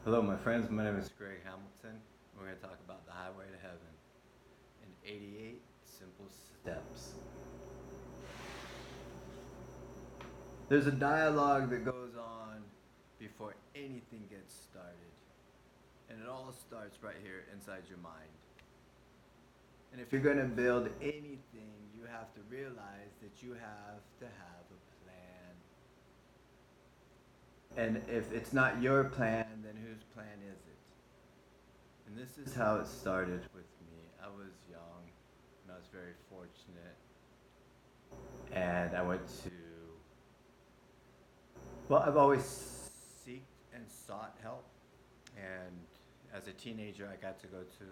Hello, my friends. My name is Greg Hamilton. We're going to talk about the highway to heaven in 88 simple steps. There's a dialogue that goes on before anything gets started, and it all starts right here inside your mind. And if you're going to build anything, you have to realize that you have to have a plan. And if it's not your plan, then whose plan is it? And this is how it started with me. I was young and I was very fortunate. And I went to, well, I've always seeked and sought help. And as a teenager, I got to go to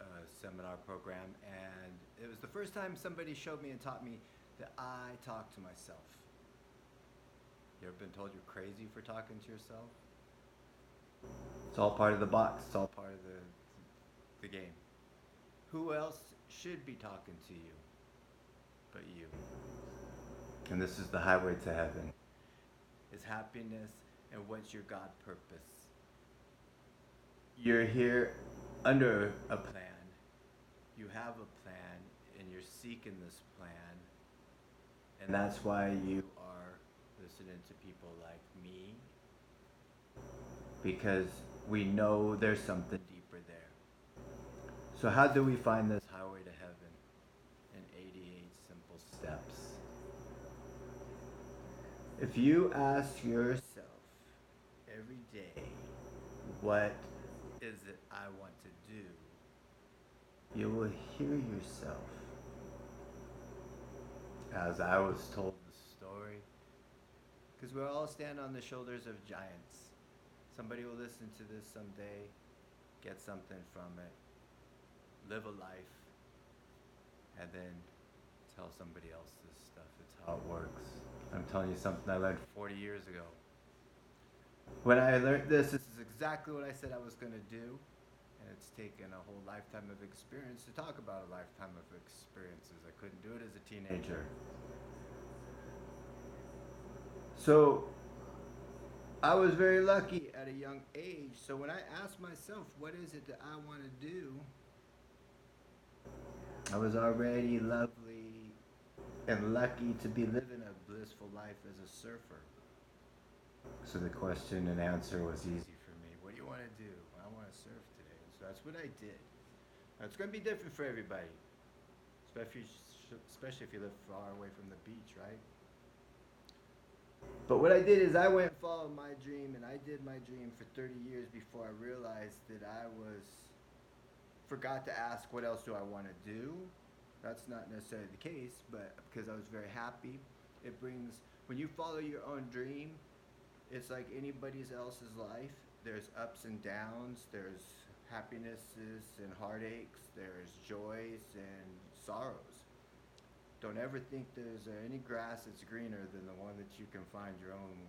a seminar program. And it was the first time somebody showed me and taught me that I talk to myself. You ever been told you're crazy for talking to yourself? It's all part of the box. It's all part of the game. Who else should be talking to you but you? And this is the highway to heaven. Is happiness and what's your God purpose? You're here under a plan. You have a plan and you're seeking this plan. And that's why you are listening to people like me. Because we know there's something deeper there. So how do we find this highway to heaven in 88 simple steps? If you ask yourself every day, what is it I want to do? You will hear yourself. As I was told the story, because we all stand on the shoulders of giants. Somebody will listen to this someday, get something from it, live a life, and then tell somebody else this stuff. It's how it works. I'm telling you something I learned 40 years ago. When I learned this is exactly what I said I was going to do. And it's taken a whole lifetime of experience to talk about a lifetime of experiences. I couldn't do it as a teenager. So I was very lucky at a young age. So when I asked myself, what is it that I want to do? I was already lovely and lucky to be living a blissful life as a surfer. So the question and answer was easy for me. What do you want to do? I want to surf today. So that's what I did. Now, it's going to be different for everybody, especially if you live far away from the beach, right? But what I did is I went and followed my dream, and I did my dream for 30 years before I realized that forgot to ask what else do I want to do. That's not necessarily the case, but because I was very happy, when you follow your own dream, it's like anybody else's life. There's ups and downs, there's happinesses and heartaches, there's joys and sorrows. Don't ever think there's any grass that's greener than the one that you can find your own.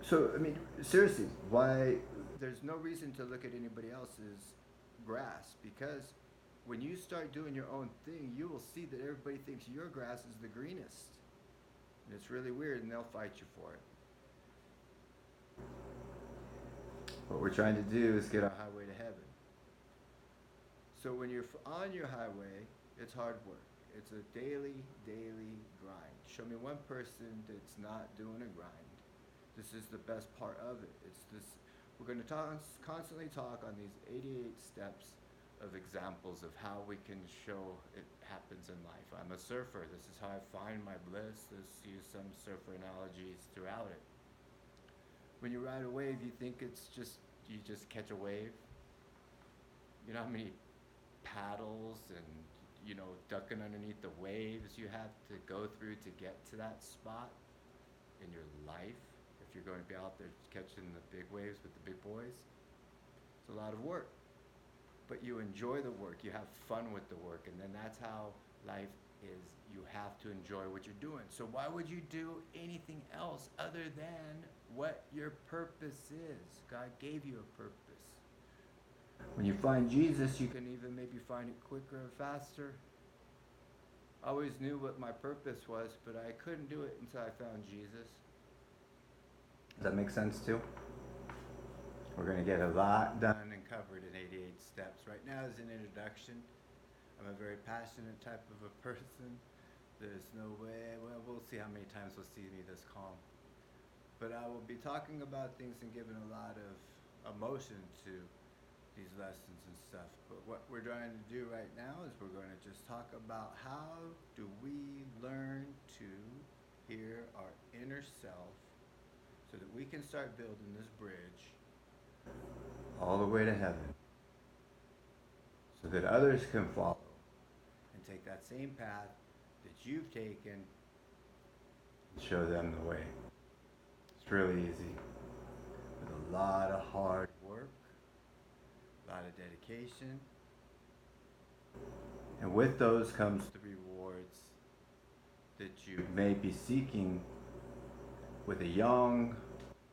So, I mean, seriously, why? There's no reason to look at anybody else's grass, because when you start doing your own thing, you will see that everybody thinks your grass is the greenest. And it's really weird, and they'll fight you for it. What we're trying to do is get our highway to heaven. So when you're on your highway, it's hard work. It's a daily grind. Show me one person that's not doing a grind. This is the best part of it. We're going to constantly talk on these 88 steps of examples of how we can show it happens in life. I'm a surfer. This is how I find my bliss. Let's use some surfer analogies throughout it. When you ride a wave, you think you just catch a wave. You know how many paddles and ducking underneath the waves you have to go through to get to that spot in your life if you're going to be out there catching the big waves with the big boys. It's a lot of work, but you enjoy the work, you have fun with the work, and then that's how life is. You have to enjoy what you're doing. So why would you do anything else other than what your purpose is? God gave you a purpose. When you find Jesus, you can even maybe find it quicker or faster. I always knew what my purpose was, but I couldn't do it until I found Jesus. Does that make sense too? We're going to get a lot done and covered in 88 steps. Right now is an introduction. I'm a very passionate type of a person. There's no way, well, we'll see how many times we'll see me this calm. But I will be talking about things and giving a lot of emotion to these lessons and stuff. But what we're trying to do right now is we're going to just talk about how do we learn to hear our inner self so that we can start building this bridge all the way to heaven so that others can follow and take that same path that you've taken and show them the way. It's really easy with a lot of hard work, a lot of dedication, and with those comes the rewards that you may be seeking with a young,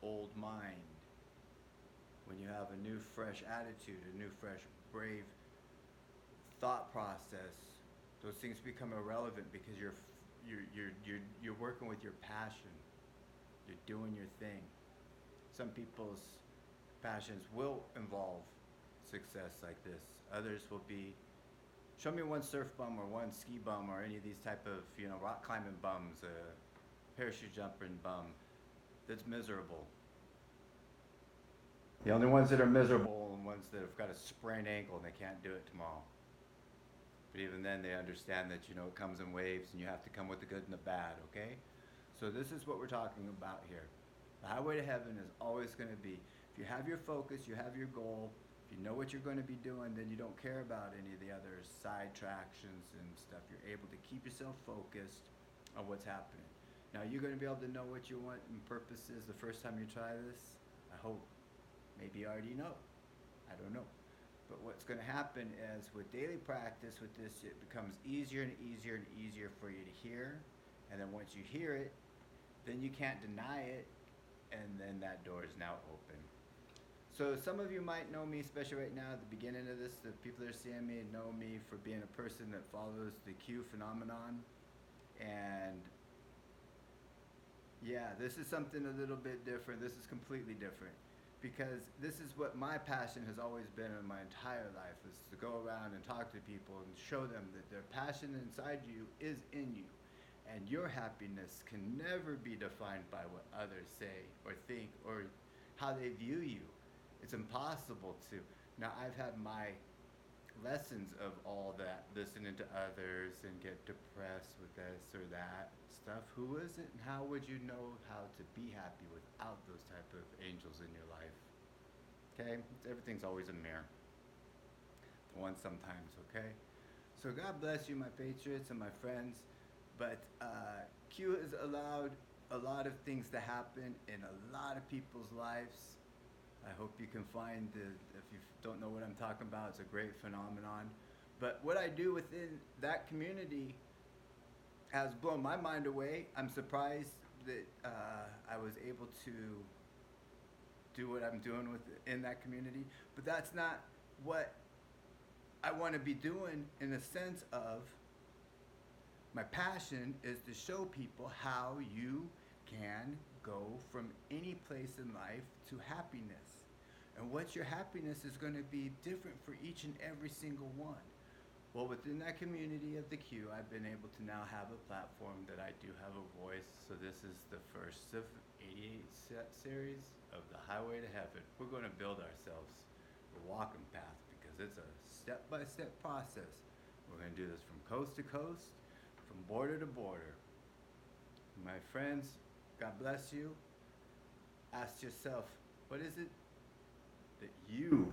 old mind. When you have a new, fresh attitude, a new, fresh, brave thought process, those things become irrelevant because you're working with your passion. You're doing your thing. Some people's passions will involve success like this. Others will be, show me one surf bum or one ski bum or any of these type of, rock climbing bums, parachute jumping bum that's miserable. The only ones that are miserable are the ones that have got a sprained ankle and they can't do it tomorrow. But even then they understand that, it comes in waves and you have to come with the good and the bad, okay? So this is what we're talking about here. The highway to heaven is always going to be, if you have your focus, you have your goal, if you know what you're going to be doing, then you don't care about any of the other side tractions and stuff. You're able to keep yourself focused on what's happening. Now, you're going to be able to know what you want and purpose is the first time you try this. I hope. Maybe you already know. I don't know. But what's going to happen is with daily practice with this, it becomes easier and easier and easier for you to hear. And then once you hear it, then you can't deny it. And then that door is now open. So some of you might know me, especially right now at the beginning of this. The people that are seeing me know me for being a person that follows the Q phenomenon. And yeah, this is something a little bit different. This is completely different. Because this is what my passion has always been in my entire life, is to go around and talk to people and show them that their passion inside you is in you. And your happiness can never be defined by what others say or think or how they view you. It's impossible to. Now, I've had my lessons of all that, listening to others and get depressed with this or that stuff. Who is it and how would you know how to be happy without those type of angels in your life? Okay? Everything's always a mirror. The one sometimes, okay? So God bless you, my Patriots and my friends. But Q has allowed a lot of things to happen in a lot of people's lives. I hope you can find if you don't know what I'm talking about, it's a great phenomenon. But what I do within that community has blown my mind away. I'm surprised that I was able to do what I'm doing in that community. But that's not what I want to be doing, in the sense of my passion is to show people how you can go from any place in life to happiness. And what your happiness is going to be different for each and every single one. Well, within that community of the Q, I've been able to now have a platform that I do have a voice. So this is the first of 88 series of the Highway to Heaven. We're going to build ourselves a walking path because it's a step-by-step process. We're going to do this from coast to coast, from border to border. My friends, God bless you. Ask yourself, what is it that you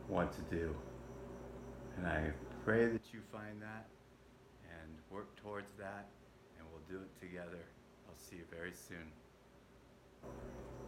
want to do? And I pray that you find that and work towards that, and we'll do it together. I'll see you very soon.